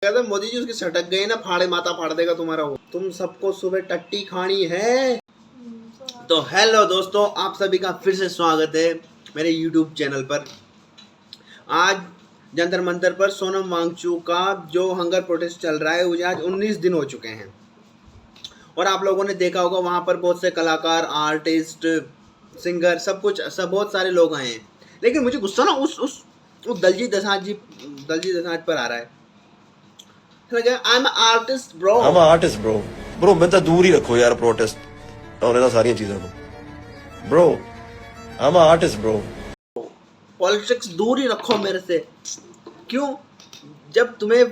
कहता मोदी जी उसके सटक गए ना, फाड़े माता फाड़ देगा तुम्हारा वो। तुम सबको सुबह टट्टी खानी है। तो हेलो दोस्तों, आप सभी का फिर से स्वागत है मेरे YouTube चैनल पर। आज जंतर मंतर पर सोनम वांगचुक का जो हंगर प्रोटेस्ट चल रहा है, मुझे आज 19 दिन हो चुके हैं। और आप लोगों ने देखा होगा वहाँ पर बहुत से कलाकार, आर्टिस्ट, सिंगर, सब बहुत सारे लोग आए हैं। लेकिन मुझे गुस्सा ना उस दलजीत दोसांझ पर आ रहा है। I am artist bro. I'm an artist, bro. Bro, मैं तो दूर ही रखो यार प्रोटेस्ट और ऐसा सारी चीजों को। Bro, I'm an artist, bro. Politics दूर ही रखो मेरे से। क्यों? जब तुम्हें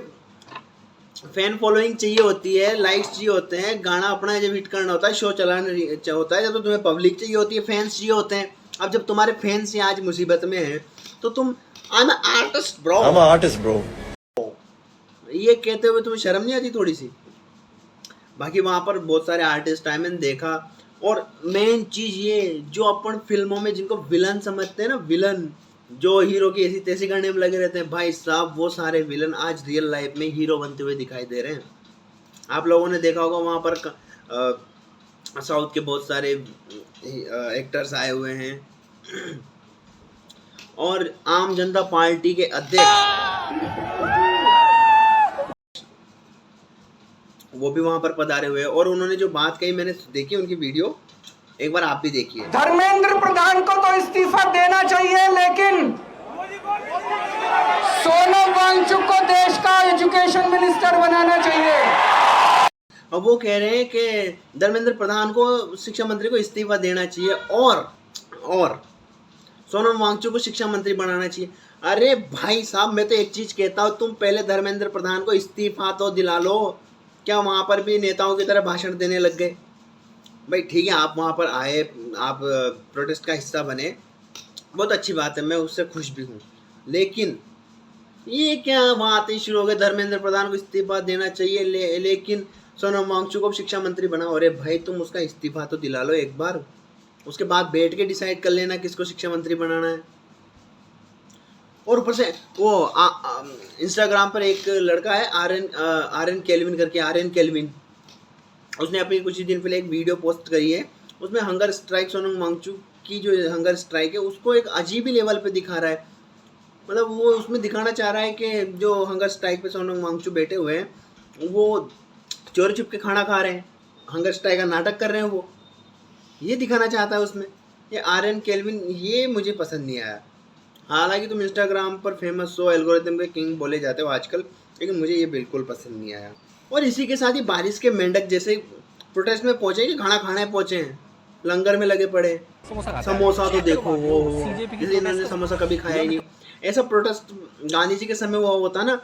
फैन फॉलोइंग चाहिए होती है, लाइक्स चाहिए होते हैं, गाना अपना जब हिट करना होता है, शो चलाना होता है, जब तो तुम्हें पब्लिक चाहिए होती है, फैंस चाहिए होते हैं। अब जब तुम्हारे फैंस ही आज मुसीबत में हैं तो तुम I am artist bro, I'm an artist, bro. ये कहते हुए तुम्हें शर्म नहीं आती थोड़ी सी? बाकी वहाँ पर बहुत सारे आर्टिस्ट आए, मैंने देखा। और मेन चीज़ ये, जो अपन फिल्मों में जिनको विलन समझते हैं ना, विलन जो हीरो की ऐसी तैसी करने में लगे रहते हैं, भाई साहब वो सारे विलन आज रियल लाइफ में हीरो बनते हुए दिखाई दे रहे हैं। आप लोगों ने देखा होगा वहाँ पर साउथ के बहुत सारे एक्टर्स आए हुए हैं और आम जनता पार्टी के अध्यक्ष वो भी वहां पर पधारे हुए हैं। और उन्होंने जो बात कही, मैंने देखी उनकी वीडियो, एक बार आप भी देखिए। धर्मेंद्र प्रधान को तो इस्तीफा देना चाहिए, लेकिन सोनम वांगचुक को देश का एजुकेशन मिनिस्टर बनाना चाहिए। अब वो कह रहे हैं कि धर्मेंद्र प्रधान को, शिक्षा मंत्री को इस्तीफा देना चाहिए और सोनम वांगचुक को शिक्षा मंत्री बनाना चाहिए। अरे भाई साहब, मैं तो एक चीज कहता हूँ, तुम पहले धर्मेंद्र प्रधान को इस्तीफा तो दिला लो। क्या वहाँ पर भी नेताओं की तरह भाषण देने लग गए? भाई ठीक है, आप वहाँ पर आए, आप प्रोटेस्ट का हिस्सा बने, बहुत अच्छी बात है, मैं उससे खुश भी हूँ। लेकिन ये क्या वहाँ आते ही शुरू हो गए, धर्मेंद्र प्रधान को इस्तीफा देना चाहिए, लेकिन सोनम वांगचुक को शिक्षा मंत्री बनाओ। अरे भाई, तुम उसका इस्तीफा तो दिला लो एक बार, उसके बाद बैठ के डिसाइड कर लेना किसको शिक्षा मंत्री बनाना है। और ऊपर से वो इंस्टाग्राम पर एक लड़का है, आर्यन केल्विन करके, आर्यन केल्विन, उसने अपनी कुछ ही दिन पहले एक वीडियो पोस्ट करी है। उसमें हंगर स्ट्राइक, सोनम वांगचुक की जो हंगर स्ट्राइक है उसको एक अजीब ही लेवल पे दिखा रहा है। मतलब वो उसमें दिखाना चाह रहा है कि जो हंगर स्ट्राइक पे सोनम वांगचुक बैठे हुए हैं वो चोरी छुप के खाना खा रहे हैं, हंगर स्ट्राइक का नाटक कर रहे हैं, वो ये दिखाना चाहता है उसमें। ये आर्यन केल्विन, ये मुझे पसंद नहीं आया। हालांकि तुम इंस्टाग्राम पर फेमस हो, एल्गोरिथम के किंग बोले जाते हो आजकल, लेकिन मुझे ये बिल्कुल पसंद नहीं आया। और इसी के साथ ही बारिश के मेंढक जैसे प्रोटेस्ट में पहुंचे कि खाना खाने पहुंचे हैं, लंगर में लगे पड़े। समोसा तो देखो, वो जैसे इन्होंने समोसा कभी खाया ही नहीं। ऐसा प्रोटेस्ट गांधी जी के समय वो होता ना,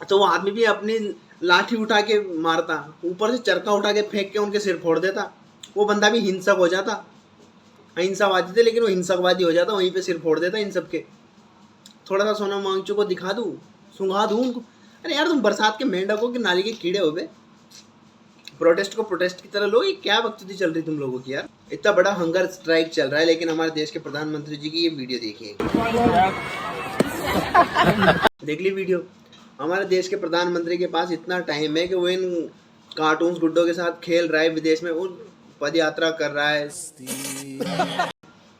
तो वो आदमी भी अपनी लाठी उठा के मारता, ऊपर से चरखा उठा के फेंक के उनके सिर फोड़ देता। वो बंदा भी हिंसक हो जाता, अहिंसावादी थे लेकिन वो हिंसकवादी हो जाता, वहीं पे सिर फोड़ देता इन सबके। थोड़ा सा सोनम वांगचुक को दिखा दूँ, सुंघा दूँ उनको। अरे यार, तुम बरसात के मेंढक हो कि नाली के कीड़े हो बे? प्रोटेस्ट को प्रोटेस्ट की तरह लो, ये क्या बकचोदी चल रही तुम लोगों की यार। इतना बड़ा हंगर स्ट्राइक चल रहा है, लेकिन हमारे देश के प्रधानमंत्री जी की ये वीडियो देखिए। देख ली वीडियो? हमारे देश के प्रधानमंत्री के पास इतना टाइम है कि वो इन कार्टून्स गुड्डों के साथ खेल रहा है, विदेश में वो पद यात्रा कर रहा है।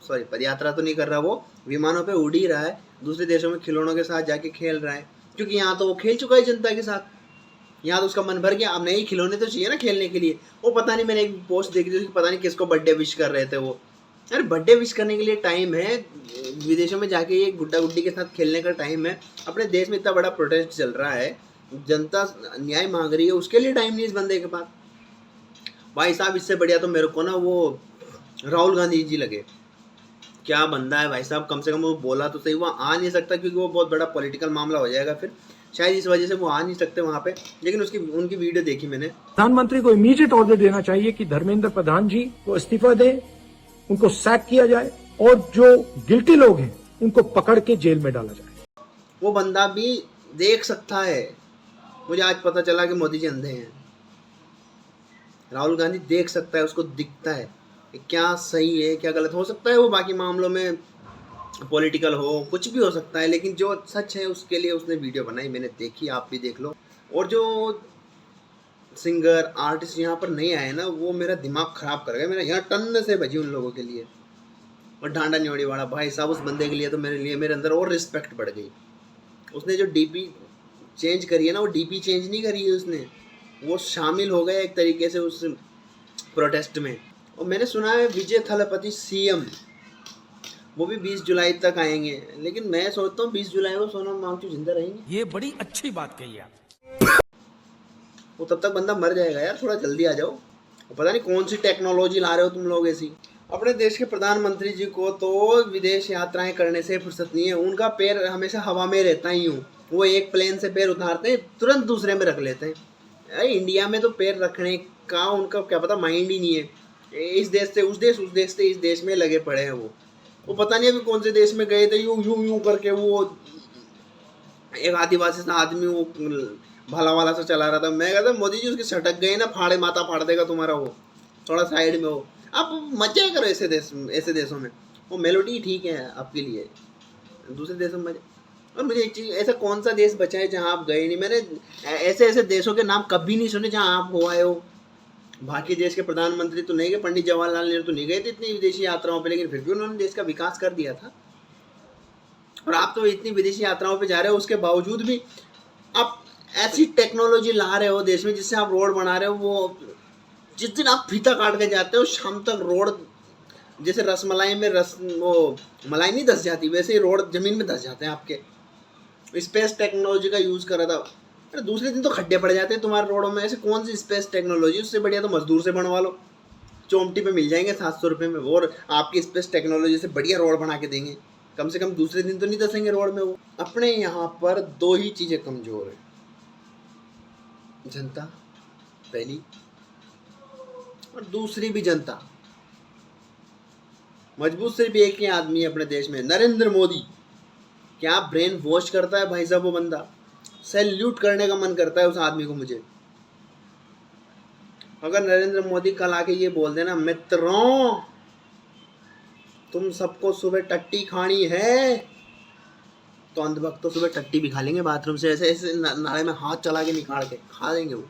सॉरी, पद यात्रा तो नहीं कर रहा, वो विमानों पे उड़ ही रहा है, दूसरे देशों में खिलौनों के साथ जाके खेल रहा है। क्योंकि यहाँ तो वो खेल चुका है जनता के साथ, यहाँ तो उसका मन भर गया। अब नए खिलौने तो चाहिए ना खेलने के लिए। वो पता नहीं, मैंने एक पोस्ट देखी थी, पता नहीं किसको बर्थडे विश कर रहे थे वो। अरे बर्थडे विश करने के लिए टाइम है, विदेशों में जाके ये गुड्डा गुड्डी के साथ खेलने का टाइम है। अपने देश में इतना बड़ा प्रोटेस्ट चल रहा है, जनता न्याय मांग रही है, उसके लिए टाइम नहीं इस बंदे के पास। भाई साहब, इससे बढ़िया तो मेरे को ना वो राहुल गांधी जी लगे। क्या बंदा है भाई साहब, कम से कम वो बोला तो सही। वहाँ आ नहीं सकता क्योंकि वो बहुत बड़ा पॉलिटिकल मामला हो जाएगा, फिर शायद इस वजह से वो आ नहीं सकते वहाँ पे। लेकिन उनकी वीडियो देखी मैंने। प्रधानमंत्री को इमीडिएट ऑर्डर देना चाहिए कि धर्मेंद्र प्रधान जी को इस्तीफा दें, उनको सैक किया जाए और जो गिल्टी लोग हैं उनको पकड़ के जेल में डाला जाए। वो बंदा भी देख सकता है। मुझे आज पता चला कि मोदी जी अंधे हैं। राहुल गांधी देख सकता है, उसको दिखता है क्या सही है क्या गलत। हो सकता है वो बाकी मामलों में पॉलिटिकल हो, कुछ भी हो सकता है, लेकिन जो सच है उसके लिए उसने वीडियो बनाई, मैंने देखी, आप भी देख लो। और जो सिंगर आर्टिस्ट यहाँ पर नहीं आए ना, वो मेरा दिमाग खराब कर गए। मेरा यहाँ टन से बजी उन लोगों के लिए। और ढांडा न्योड़ी वाला भाई साहब, उस बंदे के लिए तो मेरे अंदर और रिस्पेक्ट बढ़ गई। उसने जो डीपी चेंज करी है ना, वो डीपी चेंज नहीं करी है उसने, वो शामिल हो गया एक तरीके से उस प्रोटेस्ट में। और मैंने सुना है विजय थलपति सीएम वो भी 20 जुलाई तक आएंगे, लेकिन मैं सोचता हूँ 20 जुलाई को सोनम वांगचुक जिंदा रहेंगे। ये बड़ी अच्छी बात कही आप। वो तब तक बंदा मर जाएगा यार, थोड़ा जल्दी आ जाओ। पता नहीं कौन सी टेक्नोलॉजी ला रहे हो तुम लोग ऐसी। अपने देश के प्रधानमंत्री जी को तो विदेश यात्राएं करने से फुर्सत नहीं है, उनका पैर हमेशा हवा में रहता ही हूँ। वो एक प्लेन से पैर उतारते हैं, तुरंत दूसरे में रख लेते हैं। अरे इंडिया में तो पैर रखने का उनका क्या पता माइंड ही नहीं है। इस देश से उस देश, उस देश से इस देश में लगे पड़े हैं वो पता नहीं अभी कौन से देश में गए थे, यूं यूं यूं करके वो एक आदिवासी सा आदमी वो भाला वाला सा चला रहा था। मैं कहता मोदी जी उसके सटक गए ना, फाड़े माथा फाड़ देगा तुम्हारा। वो थोड़ा साइड में हो, आप मजे करो ऐसे देशों में। वो मेलोडी ठीक है आपके लिए, दूसरे देशों में मजे। और मुझे एक चीज़, ऐसा कौन सा देश बचा है जहाँ आप गए नहीं? मैंने ऐसे देशों के नाम कभी नहीं सुने जहाँ आप हो आए हो। बाकी देश के प्रधानमंत्री तो नहीं गए, पंडित जवाहरलाल नेहरू तो नहीं गए थे इतनी विदेशी यात्राओं पे, लेकिन फिर भी उन्होंने देश का विकास कर दिया था। और आप तो इतनी विदेशी यात्राओं पे जा रहे हो, उसके बावजूद भी आप ऐसी टेक्नोलॉजी ला रहे हो देश में जिससे आप रोड बना रहे हो। वो जिस दिन आप फीता काट के जाते हो, शाम तक रोड जैसे रसमलाई में वो मलाई नहीं धस जाती, वैसे ही रोड जमीन में धस जाते हैं आपके। स्पेस टेक्नोलॉजी का यूज़ करा था। अरे दूसरे दिन तो खड्डे पड़ जाते हैं तुम्हारे रोडों में। ऐसे कौन सी स्पेस टेक्नोलॉजी? उससे बढ़िया तो मजदूर से बनवा लो, चोमटी पे मिल जाएंगे 700 रुपये में। और आपकी स्पेस टेक्नोलॉजी से बढ़िया रोड बना के देंगे, कम से कम दूसरे दिन तो नहीं धसेंगे रोड में वो। अपने यहाँ पर 2 ही चीज़ें कमज़ोर है, जनता पहली, और दूसरी भी जनता। मजबूत सिर्फ एक ही आदमी है अपने देश में, नरेंद्र मोदी। क्या ब्रेन वॉश करता है भाई साहब वो बंदा, सैल्यूट करने का मन करता है उस आदमी को मुझे। अगर नरेंद्र मोदी कल आके ये बोल देना, मित्रों तुम सबको सुबह टट्टी खानी है, तो अंधभक्त तो सुबह टट्टी भी खा लेंगे बाथरूम से, ऐसे ऐसे नाले में हाथ चला के निकाल के खा देंगे वो।